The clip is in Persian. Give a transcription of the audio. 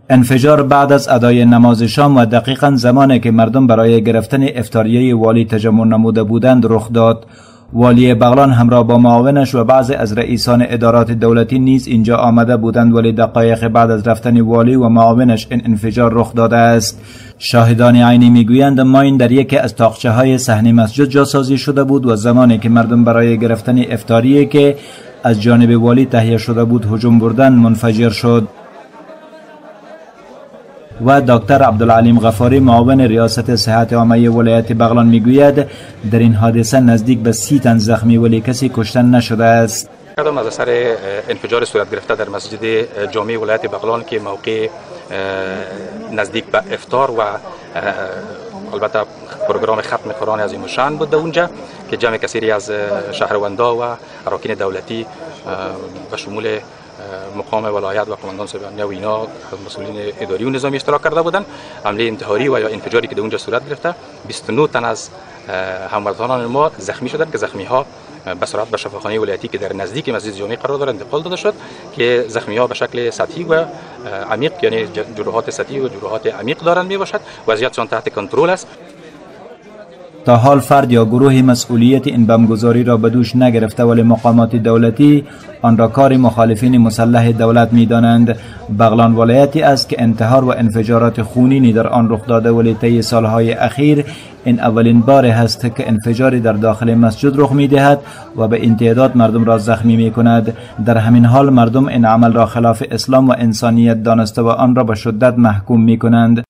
انفجار بعد از ادای نماز شام و دقیقاً زمانی که مردم برای گرفتن افطاریه والی تجمع نموده بودند رخ داد. والی بغلان همراه با معاونش و بعضی از رئیسان ادارات دولتی نیز اینجا آمده بودند، ولی دقایق بعد از رفتن والی و معاونش این انفجار رخ داده است. شاهدان عینی میگویند ماین در یکی از طاقچه های صحن مسجد جاسازی شده بود و زمانی که مردم برای گرفتن افطاریه که از جانب والی تهیه شده بود هجوم بردند منفجر شد. و دکتر عبدالعلیم غفاری معاون ریاست صحت عامه ولایت بغلان میگوید در این حادثه نزدیک به 30 تن زخمی ولی کسی کشته نشده است. قدم از اثر انفجار صورت گرفته در مسجد جامع ولایت بغلان که موقع نزدیک به افطار و البته پروگرام ختم قرآن عظیم الشأن بود اونجا که جمع کثیری از شهروندا و اراکین دولتی به شمول مقام ولایت و قماندان صبحانیه و اینا مسئولین اداری و نظامی اشتراک کرده بودند. حمله انتحاری و یا انفجاری که در اونجا صورت گرفته 29 تن از هموطنان ما زخمی شدند که زخمی ها به سرعت به شفاخانه ولایتی که در نزدیک مسجد جامع قرار دارند انتقال داده شد که زخمی ها به شکل سطحی و عمیق، یعنی جروحات سطحی و جروحات عمیق دارند می باشد. وضعیتشان تحت کنترل است. تا حال فرد یا گروهی مسئولیت این بمبگذاری را به دوش نگرفته، ولی مقامات دولتی آن را کار مخالفین مسلح دولت می دانند. بغلان ولایتی است که انتحار و انفجارات خونینی در آن رخ داده، ولی طی سالهای اخیر این اولین بار است که انفجاری در داخل مسجد رخ می دهد و به این تعداد مردم را زخمی می کند. در همین حال مردم این عمل را خلاف اسلام و انسانیت دانسته و آن را به شدت محکوم می کنند.